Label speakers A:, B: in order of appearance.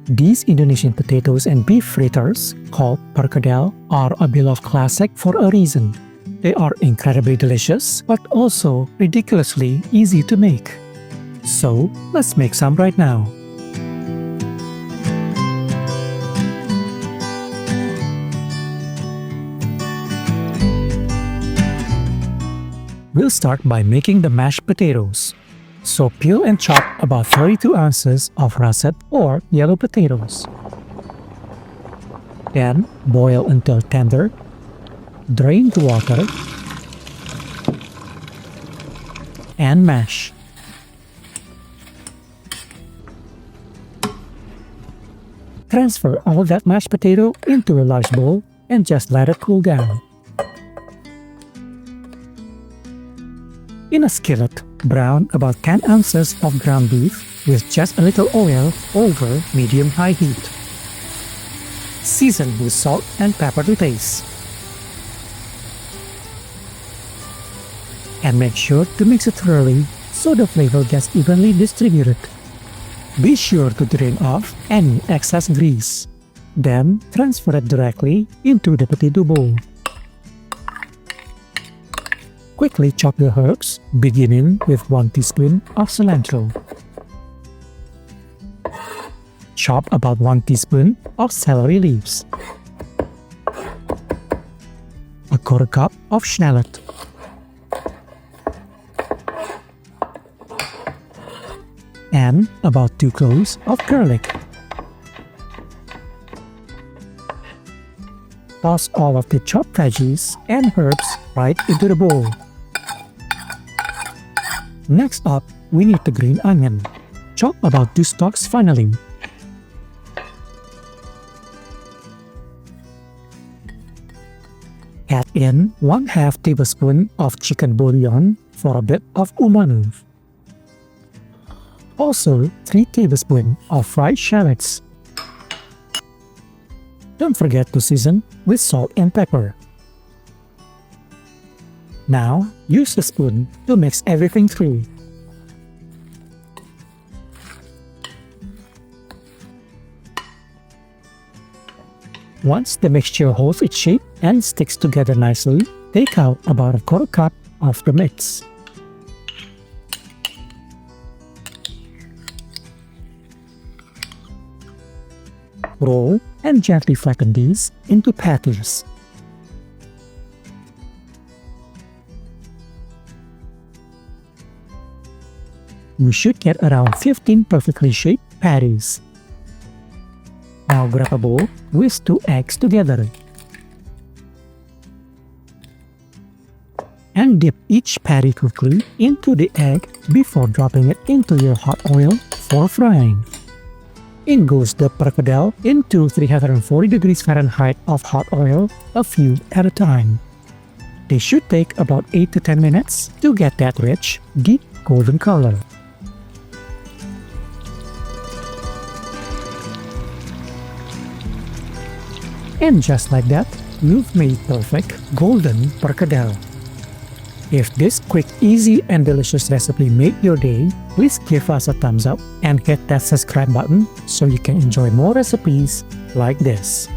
A: These Indonesian potatoes and beef fritters, called perkedel, are a beloved classic for a reason. They are incredibly delicious, but also ridiculously easy to make. So, let's make some right now. We'll start by making the mashed potatoes. So peel and chop about 32 ounces of russet or yellow potatoes. Then boil until tender. Drain the water and mash. Transfer all that mashed potato into a large bowl and just let it cool down. In a skillet, brown about 10 ounces of ground beef with just a little oil over medium-high heat. Season with salt and pepper to taste. And make sure to mix it thoroughly so the flavor gets evenly distributed. Be sure to drain off any excess grease. Then transfer it directly into the potato bowl. Quickly chop the herbs, beginning with 1 teaspoon of cilantro. Chop about 1 teaspoon of celery leaves. A quarter cup of shallot. And about 2 cloves of garlic. Toss all of the chopped veggies and herbs right into the bowl. Next up, we need the green onion. Chop about 2 stalks finely. Add in 1/2 tablespoon of chicken bouillon for a bit of umami. Also, 3 tablespoons of fried shallots. Don't forget to season with salt and pepper. Now, use a spoon to mix everything through. Once the mixture holds its shape and sticks together nicely, take out about a quarter cup of the mix. Roll and gently flatten these into patties. You should get around 15 perfectly shaped patties. Now grab a bowl with 2 eggs together. And dip each patty quickly into the egg before dropping it into your hot oil for frying. In goes the perkedel into 340 degrees Fahrenheit of hot oil, a few at a time. They should take about 8 to 10 minutes to get that rich, deep golden color. And just like that, you've made perfect golden perkedel. If this quick, easy, and delicious recipe made your day, please give us a thumbs up and hit that subscribe button so you can enjoy more recipes like this.